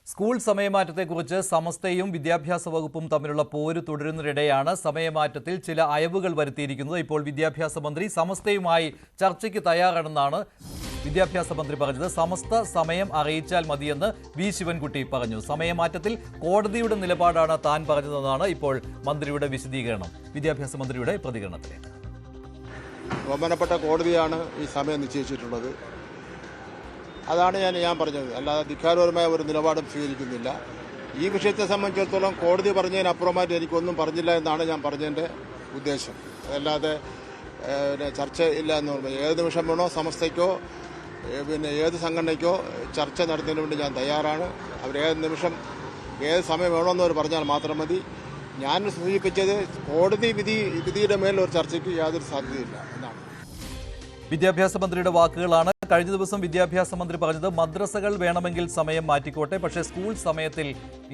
School സമയമാറ്റത്തെക്കുറിച്ച് സമസ്തയും വിദ്യാഭ്യാസ വകുപ്പും തമ്മിലുള്ള പോര് തുടരുന്നതിനിടെയാണ് സമയമാറ്റത്തിൽ ചില അയവുകൾ വരുത്തിയിരിക്കുന്നത്. ഇപ്പോൾ വിദ്യാഭ്യാസ മന്ത്രി സമസ്തയുമായി ചർച്ചയ്ക്ക് തയ്യാറാണെന്നാണ് വിദ്യാഭ്യാസ മന്ത്രി പറഞ്ഞത്. സമസ്ത സമയം അറിയിച്ചാൽ മതിയെന്ന് വി ശിവൻകുട്ടി പറഞ്ഞു. സമയമാറ്റത്തിൽ കോടതിയുടെ നിലപാടാണ് താൻ പറഞ്ഞതെന്നാണ് ഇപ്പോൾ മന്ത്രിയുടെ വിശദീകരണം. വിദ്യാഭ്യാസ മന്ത്രിയുടെ പ്രതികരണത്തിലേക്ക്. ബഹുമാനപ്പെട്ട കോടതിയാണ് ഈ സമയം നിശ്ചയിച്ചിട്ടുള്ളത്. അതാണ് ഞാൻ പറഞ്ഞത്. അല്ലാതെ ധിക്കാരപരമായ ഒരു നിലപാടും സ്വീകരിക്കുന്നില്ല. ഈ വിഷയത്തെ സംബന്ധിച്ചിടത്തോളം കോടതി പറഞ്ഞതിനപ്പുറമായിട്ട് എനിക്കൊന്നും പറഞ്ഞില്ല എന്നാണ് ഞാൻ പറഞ്ഞതിൻ്റെ ഉദ്ദേശം. അല്ലാതെ ചർച്ച ഇല്ല എന്ന് പറഞ്ഞു. ഏത് നിമിഷം വേണോ സമസ്തയ്ക്കോ ഏത് സംഘടനയ്ക്കോ ചർച്ച നടത്തുന്നതിന് വേണ്ടി ഞാൻ തയ്യാറാണ്. അവരേത് നിമിഷം ഏത് സമയം വേണമെന്നവർ പറഞ്ഞാൽ മാത്രം മതി. ഞാൻ സൂചിപ്പിച്ചത് കോടതി വിധിയുടെ മേലൊരു ചർച്ചയ്ക്ക് യാതൊരു സാധ്യതയില്ല എന്നാണ്. വിദ്യാഭ്യാസ മന്ത്രിയുടെ വാക്കുകളാണ്. കഴിഞ്ഞ ദിവസം വിദ്യാഭ്യാസ മന്ത്രി പറഞ്ഞത് മദ്രസകൾ വേണമെങ്കിൽ സമയം മാറ്റിക്കോട്ടെ, പക്ഷേ സ്കൂൾ സമയത്തിൽ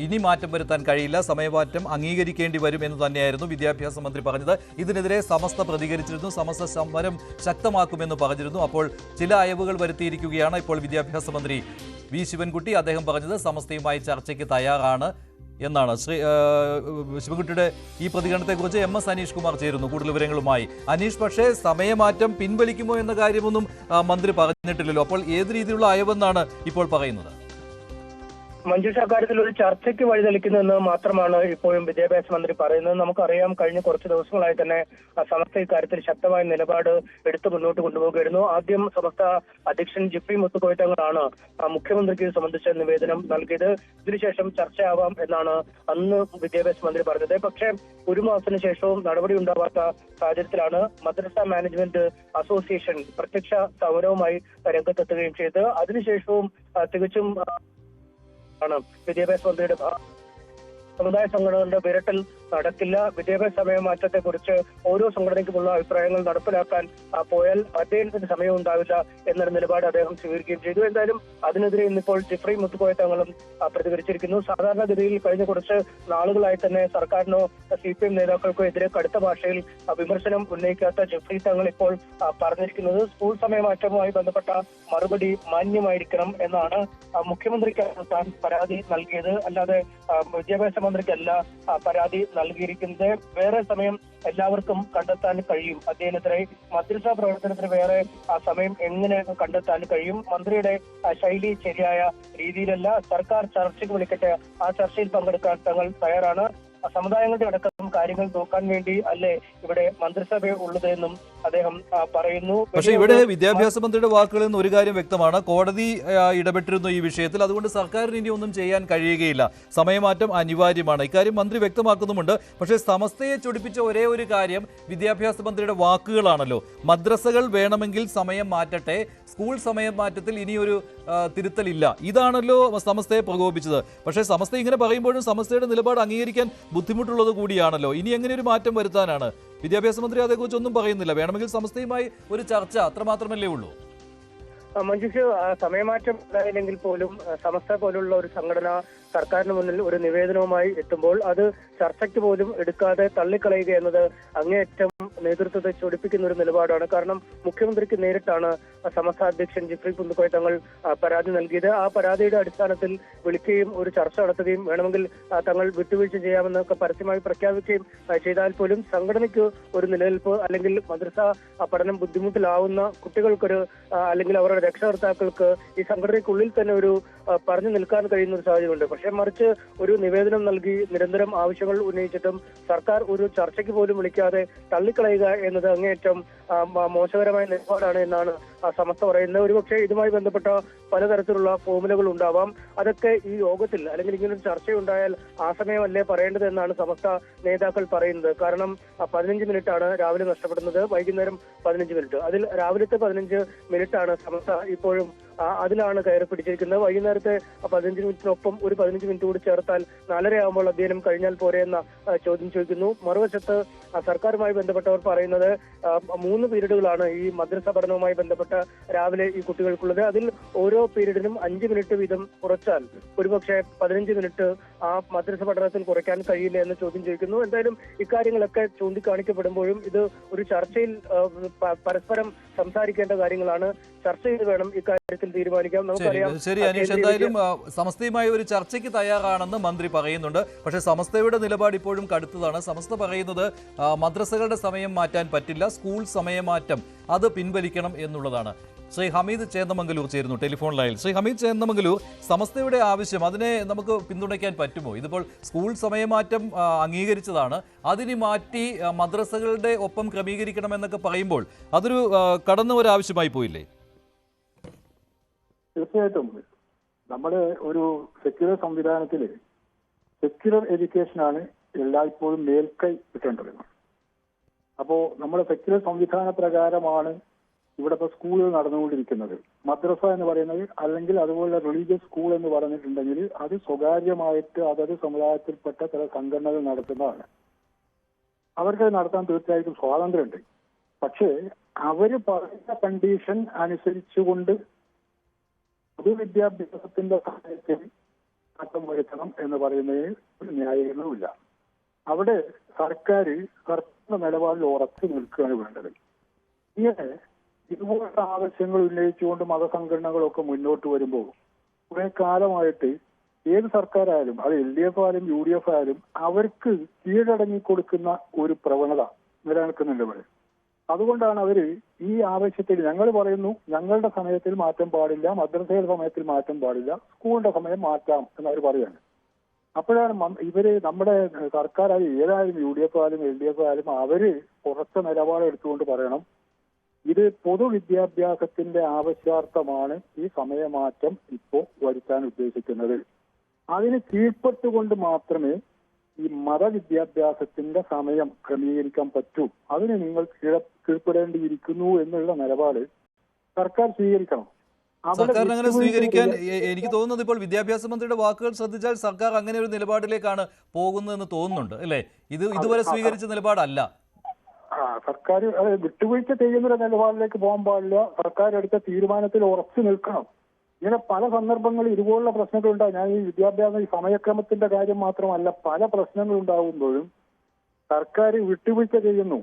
ഇനി മാറ്റം വരുത്താൻ കഴിയില്ല, സമയമാറ്റം അംഗീകരിക്കേണ്ടി വരും എന്ന് തന്നെയായിരുന്നു വിദ്യാഭ്യാസ മന്ത്രി പറഞ്ഞത്. ഇതിനെതിരെ സമസ്ത പ്രതികരിച്ചിരുന്നു. സമസ്ത സമരം ശക്തമാക്കുമെന്ന് പറഞ്ഞിരുന്നു. അപ്പോൾ ചില അയവുകൾ വരുത്തിയിരിക്കുകയാണ് ഇപ്പോൾ വിദ്യാഭ്യാസ മന്ത്രി വി ശിവൻകുട്ടി. അദ്ദേഹം പറഞ്ഞത് സമസ്തയുമായി ചർച്ചയ്ക്ക് തയ്യാറാണ് എന്നാണ്. ശിവൻകുട്ടിയുടെ ഈ പ്രതികരണത്തെക്കുറിച്ച് MS അനീഷ് കുമാർ ചേരുന്നു കൂടുതൽ വിവരങ്ങളുമായി. അനീഷ്, പക്ഷേ സമയമാറ്റം പിൻവലിക്കുമോ എന്ന കാര്യമൊന്നും മന്ത്രി പറഞ്ഞിട്ടില്ലല്ലോ. അപ്പോൾ ഏത് രീതിയിലുള്ള അയവെന്നാണ് ഇപ്പോൾ പറയുന്നത്? മഞ്ജുഷ, അക്കാര്യത്തിൽ ഒരു ചർച്ചയ്ക്ക് വഴിതെളിക്കുന്നെന്ന് മാത്രമാണ് ഇപ്പോഴും വിദ്യാഭ്യാസ മന്ത്രി പറയുന്നത്. നമുക്കറിയാം, കഴിഞ്ഞ കുറച്ച് ദിവസങ്ങളായി തന്നെ സമസ്ത ഇക്കാര്യത്തിൽ ശക്തമായ നിലപാട് എടുത്ത് മുന്നോട്ട് കൊണ്ടുപോകുകയായിരുന്നു. ആദ്യം സമസ്ത അധ്യക്ഷൻ ജിഫ്രി മുത്തുക്കോയത്തങ്ങളാണ് മുഖ്യമന്ത്രിക്ക് ഇത് സംബന്ധിച്ച നിവേദനം നൽകിയത്. ഇതിനുശേഷം ചർച്ചയാവാം എന്നാണ് അന്ന് വിദ്യാഭ്യാസ മന്ത്രി പറഞ്ഞത്. പക്ഷേ ഒരു മാസത്തിന് ശേഷവും നടപടി ഉണ്ടാവാത്ത സാഹചര്യത്തിലാണ് മദ്രസ മാനേജ്മെന്റ് അസോസിയേഷൻ പ്രത്യക്ഷ സമരവുമായി രംഗത്തെത്തുകയും ചെയ്തത്. അതിനുശേഷവും തികച്ചും വിദ്യാഭ്യാസ മന്ത്രിയുടെ സമുദായ സംഘടനകളുടെ വിരട്ടൽ നടക്കില്ല, വിദ്യാഭ്യാസ സമയമാറ്റത്തെക്കുറിച്ച് ഓരോ സംഘടനയ്ക്കുമുള്ള അഭിപ്രായങ്ങൾ നടപ്പിലാക്കാൻ പോയാൽ അദ്ദേഹത്തിന് സമയം ഉണ്ടാവില്ല എന്നൊരു നിലപാട് അദ്ദേഹം സ്വീകരിക്കുകയും ചെയ്തു. എന്തായാലും അതിനെതിരെ ഇന്നിപ്പോൾ ജിഫ്രി മുത്തുക്കോയത്തങ്ങളും പ്രതികരിച്ചിരിക്കുന്നു. സാധാരണഗതിയിൽ കഴിഞ്ഞ കുറച്ച് നാളുകളായി തന്നെ സർക്കാരിനോ CPM നേതാക്കൾക്കോ എതിരെ കടുത്ത ഭാഷയിൽ വിമർശനം ഉന്നയിക്കാത്ത ജിഫ്രി തങ്ങൾ ഇപ്പോൾ പറഞ്ഞിരിക്കുന്നത് സ്കൂൾ സമയമാറ്റവുമായി ബന്ധപ്പെട്ട മറുപടി മാന്യമായിരിക്കണം എന്നാണ്. മുഖ്യമന്ത്രിക്കാണ് താൻ പരാതി നൽകിയത്, അല്ലാതെ വിദ്യാഭ്യാസ മന്ത്രിക്കല്ല പരാതി നൽകിയിരിക്കുന്നത്. വേറെ സമയം എല്ലാവർക്കും കണ്ടെത്താൻ കഴിയും. അദ്ദേഹത്തിനെ മദ്രസ പ്രവർത്തനത്തിന് വേറെ സമയം എങ്ങനെ കണ്ടെത്താൻ കഴിയും? മന്ത്രിയുടെ ശൈലി ശരിയായ രീതിയിലല്ല. സർക്കാർ ചർച്ചയ്ക്ക് വിളിക്കട്ടെ, ആ ചർച്ചയിൽ പങ്കെടുക്കാൻ തങ്ങൾ തയ്യാറാണ്. സമുദായങ്ങളുടെ അടക്കം കാര്യങ്ങൾ നോക്കാൻ വേണ്ടി അല്ലേ ഇവിടെ മന്ത്രിസഭ ഉള്ളതെന്നും അദ്ദേഹം പറയുന്നു. പക്ഷേ ഇവിടെ വിദ്യാഭ്യാസ മന്ത്രിയുടെ വാക്കുകളിൽ നിന്ന് ഒരു കാര്യം വ്യക്തമാണ്, കോടതി ഇടപെട്ടിരുന്നു ഈ വിഷയത്തിൽ, അതുകൊണ്ട് സർക്കാരിന് ഇനി ഒന്നും ചെയ്യാൻ കഴിയുകയില്ല, സമയമാറ്റം അനിവാര്യമാണ്. ഇക്കാര്യം മന്ത്രി വ്യക്തമാക്കുന്നുമുണ്ട്. പക്ഷേ സമസ്തയെ ചൊടിപ്പിച്ച ഒരേ ഒരു കാര്യം വിദ്യാഭ്യാസ മന്ത്രിയുടെ വാക്കുകളാണല്ലോ. മദ്രസകൾ വേണമെങ്കിൽ സമയം മാറ്റട്ടെ, സ്കൂൾ സമയം മാറ്റത്തിൽ ഇനിയൊരു തിരുത്തലില്ല, ഇതാണല്ലോ സമസ്തയെ പ്രകോപിച്ചത്. പക്ഷേ സമസ്ത ഇങ്ങനെ പറയുമ്പോഴും സമസ്തയുടെ നിലപാട് അംഗീകരിക്കാൻ ബുദ്ധിമുട്ടുള്ളത് കൂടിയാണല്ലോ. ഇനി എങ്ങനെ ഒരു മാറ്റം വരുത്താനാണ്? വിദ്യാഭ്യാസ മന്ത്രി അതേക്കുറിച്ച് ഒന്നും പറയുന്നില്ല. വേണമെങ്കിൽ സമസ്തയുമായി ഒരു ചർച്ച, അത്രമാത്രമല്ലേ ഉള്ളൂ. മഞ്ജുഷ്, സമയമാറ്റം ഉണ്ടായില്ലെങ്കിൽ പോലും സമസ്ത പോലുള്ള ഒരു സംഘടന സർക്കാരിന് മുന്നിൽ ഒരു നിവേദനവുമായി എത്തുമ്പോൾ അത് ചർച്ചയ്ക്ക് പോലും എടുക്കാതെ തള്ളിക്കളയുക എന്നത് അങ്ങേയറ്റം നേതൃത്വത്തെ ചൊടിപ്പിക്കുന്ന ഒരു നിലപാടാണ്. കാരണം മുഖ്യമന്ത്രിക്ക് നേരിട്ടാണ് സമസ്ത അധ്യക്ഷൻ ജിഫ്രി മുത്തുക്കോയത്തങ്ങൾ പരാതി നൽകിയത്. ആ പരാതിയുടെ അടിസ്ഥാനത്തിൽ വിളിക്കുകയും ഒരു ചർച്ച നടത്തുകയും വേണമെങ്കിൽ തങ്ങൾ വിട്ടുവീഴ്ച ചെയ്യാമെന്നൊക്കെ പരസ്യമായി പ്രഖ്യാപിക്കുകയും ചെയ്താൽ പോലും സംഘടനയ്ക്ക് ഒരു നിലനിൽപ്പ് അല്ലെങ്കിൽ മദ്രസ പഠനം ബുദ്ധിമുട്ടിലാവുന്ന കുട്ടികൾക്കൊരു അല്ലെങ്കിൽ അവരുടെ രക്ഷകർത്താക്കൾക്ക് ഈ സംഘടനയ്ക്കുള്ളിൽ തന്നെ ഒരു പറഞ്ഞു നിൽക്കാൻ കഴിയുന്ന ഒരു സാഹചര്യമുണ്ട്. പക്ഷേ മറിച്ച് ഒരു നിവേദനം നൽകി നിരന്തരം ആവശ്യങ്ങൾ ഉന്നയിച്ചിട്ടും സർക്കാർ ഒരു ചർച്ചയ്ക്ക് പോലും വിളിക്കാതെ തള്ളിക്കളയുക എന്നത് അങ്ങേയറ്റം മോശകരമായ നിലപാടാണ് എന്നാണ് സമസ്ത പറയുന്നത്. ഒരുപക്ഷെ ഇതുമായി ബന്ധപ്പെട്ട പലതരത്തിലുള്ള ഫോമുലകൾ ഉണ്ടാവാം. അതൊക്കെ ഈ യോഗത്തിൽ അല്ലെങ്കിൽ ഇങ്ങനൊരു ചർച്ചയുണ്ടായാൽ ആ സമയമല്ലേ പറയേണ്ടത് എന്നാണ് സമസ്ത നേതാക്കൾ പറയുന്നത്. കാരണം 15 മിനിറ്റാണ് രാവിലെ നഷ്ടപ്പെടുന്നത്, വൈകുന്നേരം 15 മിനിറ്റ്. അതിൽ രാവിലത്തെ 15 മിനിറ്റാണ് സമസ്ത ഇപ്പോഴും അതിലാണ് കയറി പിടിച്ചിരിക്കുന്നത്. വൈകുന്നേരത്തെ 15 മിനിറ്റിനൊപ്പം ഒരു 15 മിനിറ്റ് കൂടി ചേർത്താൽ 4:30 ആകുമ്പോൾ അധ്യയനം കഴിഞ്ഞാൽ പോരെ എന്ന ചോദ്യം ചോദിക്കുന്നു. മറുവശത്ത് സർക്കാരുമായി ബന്ധപ്പെട്ടവർ പറയുന്നത് 3 പീരീഡുകളാണ് ഈ മദ്രസ പഠനവുമായി ബന്ധപ്പെട്ട രാവിലെ ഈ കുട്ടികൾക്കുള്ളത്. അതിൽ ഓരോ പീരീഡിനും 5 മിനിറ്റ് വീതം കുറച്ചാൽ ഒരുപക്ഷെ 15 മിനിറ്റ് ആ മദ്രസ പഠനത്തിൽ കുറയ്ക്കാൻ കഴിയില്ല എന്ന് ചോദ്യം ചോദിക്കുന്നു. എന്തായാലും ഇക്കാര്യങ്ങളൊക്കെ ചൂണ്ടിക്കാണിക്കപ്പെടുമ്പോഴും ഇത് ഒരു ചർച്ചയിൽ പരസ്പരം സംസാരിക്കേണ്ട കാര്യങ്ങളാണ്. ചർച്ച ചെയ്ത് വേണം ഇക്കാര്യത്തിൽ തീരുമാനിക്കാം. നമുക്കറിയാം. ശരി അനീഷ്, എന്തായാലും സമസ്തയുമായി ഒരു ചർച്ചയ്ക്ക് തയ്യാറാണെന്ന് മന്ത്രി പറയുന്നുണ്ട്. പക്ഷേ സമസ്തയുടെ നിലപാട് ഇപ്പോഴും കടുത്തതാണ്. സമസ്ത പറയുന്നത് മദ്രസകളുടെ സമയം മാറ്റാൻ പറ്റില്ല, സ്കൂൾ സമയമാറ്റം അത് പിൻവലിക്കണം എന്നുള്ളതാണ്. ശ്രീ ഹമീദ് ചേന്ദമംഗലൂർ ചേരുന്നു ടെലിഫോൺ ലൈനിൽ. ശ്രീ ഹമീദ് ചേന്ദമംഗലൂർ, സമസ്തയുടെ ആവശ്യം അതിനെ നമുക്ക് പിന്തുണയ്ക്കാൻ പറ്റുമോ? ഇതിപ്പോൾ സ്കൂൾ സമയമാറ്റം അംഗീകരിച്ചതാണ്, അതിന് മാറ്റി മദ്രസകളുടെ ഒപ്പം ക്രമീകരിക്കണമെന്നൊക്കെ പറയുമ്പോൾ അതൊരു കടന്ന ഒരു ആവശ്യമായി പോയില്ലേ? തീർച്ചയായിട്ടും നമ്മുടെ ഒരു സെക്യുലർ സംവിധാനത്തിൽ സെക്യുലർ എഡ്യൂക്കേഷനാണ് എല്ലായ്പ്പോഴും മേൽക്കൈ കിട്ടേണ്ടത്. അപ്പോൾ നമ്മുടെ സെക്യുലർ സംവിധാന പ്രകാരമാണ് ഇവിടെ ഇപ്പോൾ സ്കൂളുകൾ നടന്നുകൊണ്ടിരിക്കുന്നത്. മദ്രസ എന്ന് പറയുന്നത് അല്ലെങ്കിൽ അതുപോലെ റിലീജിയസ് സ്കൂൾ എന്ന് പറഞ്ഞിട്ടുണ്ടെങ്കിൽ അത് സ്വകാര്യമായിട്ട് അതത് സമുദായത്തിൽപ്പെട്ട ചില സംഘടനകൾ നടത്തുന്നതാണ്. അവർക്ക് നടത്താൻ തീർച്ചയായിട്ടും സ്വാതന്ത്ര്യമുണ്ട്. പക്ഷേ അവര് പറയുന്ന കണ്ടീഷൻ അനുസരിച്ചുകൊണ്ട് പൊതുവിദ്യാഭ്യാസത്തിന്റെ സമയത്തിൽ മാറ്റം വരുത്തണം എന്ന് പറയുന്നതിന് ഒരു ന്യായീകരണവുമില്ല. അവിടെ സർക്കാരിന്റെ നിലപാടിൽ ഉറച്ചു നിൽക്കുകയാണ് വേണ്ടത്. ഇങ്ങനെ ഇതുപോലുള്ള ആവശ്യങ്ങൾ ഉന്നയിച്ചുകൊണ്ട് മതസംഘടനകളൊക്കെ മുന്നോട്ട് വരുമ്പോൾ കുറെ കാലമായിട്ട് ഏത് സർക്കാരായാലും അത് LDF ആയാലും UDF ആയാലും അവർക്ക് കീഴടങ്ങി കൊടുക്കുന്ന ഒരു പ്രവണത നിലനിൽക്കുന്നുണ്ട് ഇവിടെ. അതുകൊണ്ടാണ് അവര് ഈ ആവശ്യത്തിൽ ഞങ്ങൾ പറയുന്നു ഞങ്ങളുടെ സമയത്തിൽ മാറ്റം പാടില്ല, മദ്രസയുടെ സമയത്തിൽ മാറ്റം പാടില്ല, സ്കൂളിന്റെ സമയം മാറ്റാം എന്നവർ പറയാണ്. അപ്പോഴാണ് ഇവര് നമ്മുടെ സർക്കാരായാലും ഏതായാലും UDF ആയാലും LDF ആയാലും അവര് ഉറച്ച നിലപാട് എടുത്തുകൊണ്ട് പറയണം ഇത് പൊതുവിദ്യാഭ്യാസത്തിന്റെ ആവശ്യാർത്ഥമാണ് ഈ സമയമാറ്റം ഇപ്പോൾ വരുത്താൻ ഉദ്ദേശിക്കുന്നത്. അതിന് കീഴ്പ്പെട്ടുകൊണ്ട് മാത്രമേ ഈ മതവിദ്യാഭ്യാസത്തിന്റെ സമയം ക്രമീകരിക്കാൻ പറ്റൂ. അതിന് നിങ്ങൾ കീഴ്പ്പെടേണ്ടിയിരിക്കുന്നു എന്നുള്ള നിലപാട് സർക്കാർ സ്വീകരിക്കണം. സർക്കാർ അങ്ങനെ സ്വീകരിക്കാൻ എനിക്ക് തോന്നുന്നത് ഇപ്പോൾ വിദ്യാഭ്യാസ മന്ത്രിയുടെ വാക്കുകൾ ശ്രദ്ധിച്ചാൽ സർക്കാർ അങ്ങനെ ഒരു നിലപാടിലേക്കാണ് പോകുന്നതെന്ന് തോന്നുന്നുണ്ട് അല്ലേ? ഇതുവരെ സ്വീകരിച്ച നിലപാടല്ല. സർക്കാർ വിട്ടുവീഴ്ച ചെയ്യുന്ന നിലപാടിലേക്ക് പോകാൻ പാടില്ല. സർക്കാർ എടുത്ത തീരുമാനത്തിൽ ഉറച്ചു നിൽക്കണം. ഇങ്ങനെ പല സന്ദർഭങ്ങളിൽ ഇതുപോലുള്ള പ്രശ്നങ്ങളുണ്ടാകും. ഞാൻ ഈ വിദ്യാഭ്യാസ സമയക്രമത്തിന്റെ കാര്യം മാത്രമല്ല, പല പ്രശ്നങ്ങൾ ഉണ്ടാകുമ്പോഴും സർക്കാർ വിട്ടുവീഴ്ച ചെയ്യുന്നു.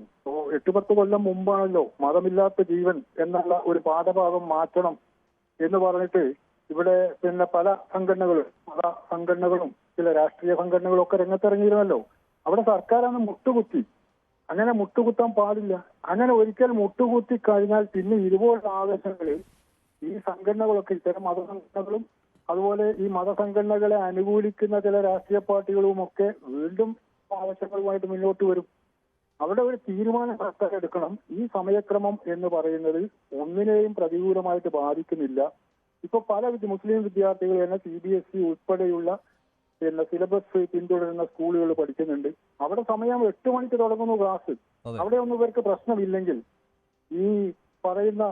8-10 കൊല്ലം മുമ്പാണല്ലോ മതമില്ലാത്ത ജീവൻ എന്നുള്ള ഒരു പാഠഭാഗം മാറ്റണം എന്ന് പറഞ്ഞിട്ട് ഇവിടെ പല സംഘടനകളും മത സംഘടനകളും ചില രാഷ്ട്രീയ സംഘടനകളും ഒക്കെ രംഗത്തിറങ്ങിയിരുന്നല്ലോ. അവിടെ സർക്കാരാണ് മുട്ടുകുത്തി. അങ്ങനെ മുട്ടുകുത്താൻ പാടില്ല. അങ്ങനെ ഒരിക്കൽ മുട്ടുകുത്തി കഴിഞ്ഞാൽ പിന്നെ ഇതുപോലുള്ള ആവശ്യങ്ങൾ ഈ സംഘടനകളൊക്കെ ഇത്തരം മതസംഘടനകളും അതുപോലെ ഈ മതസംഘടനകളെ അനുകൂലിക്കുന്ന ചില രാഷ്ട്രീയ പാർട്ടികളും ഒക്കെ വീണ്ടും ആവശ്യങ്ങളുമായിട്ട് മുന്നോട്ട് വരും. അവിടെ ഒരു തീരുമാനം സർക്കാർ എടുക്കണം. ഈ സമയക്രമം എന്ന് പറയുന്നത് ഒന്നിനെയും പ്രതികൂലമായിട്ട് ബാധിക്കുന്നില്ല. ഇപ്പൊ പല മുസ്ലിം വിദ്യാർത്ഥികൾ തന്നെ CBSE ഉൾപ്പെടെയുള്ള സിലബസ് പിന്തുടരുന്ന സ്കൂളുകൾ പഠിക്കുന്നുണ്ട്. അവിടെ സമയം 8 മണിക്ക് തുടങ്ങുന്നു ക്ലാസ്. അവിടെ ഒന്നും ഇവർക്ക് പ്രശ്നമില്ലെങ്കിൽ ഈ പറയുന്ന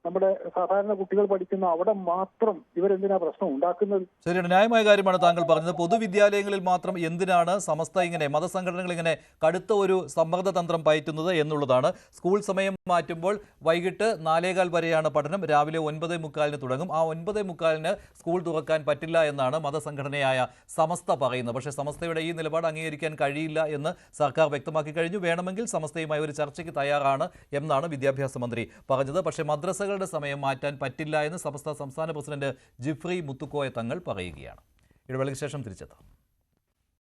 നമ്മുടെ സാധാരണ കുട്ടികൾ പഠിക്കുന്ന അവിടെ മാത്രം ഇവരെന്തിനാ പ്രശ്നം ഉണ്ടാക്കുന്നത്? ശരിയാണ്, ന്യായമായ കാര്യമാണ് താങ്കൾ പറഞ്ഞത്. പൊതുവിദ്യാലയങ്ങളിൽ മാത്രം എന്തിനാണ് സമസ്ത ഇങ്ങനെ മതസംഘടനകൾ ഇങ്ങനെ കടുത്ത ഒരു സമ്മർദ്ദ തന്ത്രം പയറ്റുന്നത് എന്നുള്ളതാണ്. സ്കൂൾ സമയം മാറ്റുമ്പോൾ വൈകിട്ട് 4:15 വരെയാണ് പഠനം, രാവിലെ 9:45 തുടങ്ങും. ആ 9:45 സ്കൂൾ തുറക്കാൻ പറ്റില്ല എന്നാണ് മതസംഘടനയായ സമസ്ത പറയുന്നത്. പക്ഷേ സമസ്തയുടെ ഈ നിലപാട് അംഗീകരിക്കാൻ കഴിയില്ല എന്ന് സർക്കാർ വ്യക്തമാക്കി കഴിഞ്ഞു. വേണമെങ്കിൽ സമസ്തയുമായി ഒരു ചർച്ചയ്ക്ക് തയ്യാറാണ് എന്നാണ് വിദ്യാഭ്യാസ മന്ത്രി പറഞ്ഞത്. പക്ഷേ മദ്രസകളുടെ സമയം മാറ്റാൻ പറ്റില്ല എന്ന് സമസ്ത സംസ്ഥാന പ്രസിഡന്റ് ജിഫ്രി മുത്തുക്കോയ തങ്ങൾ പറയുകയാണ്. ഇടവേളയ്ക്ക് ശേഷം തിരിച്ചെത്താം.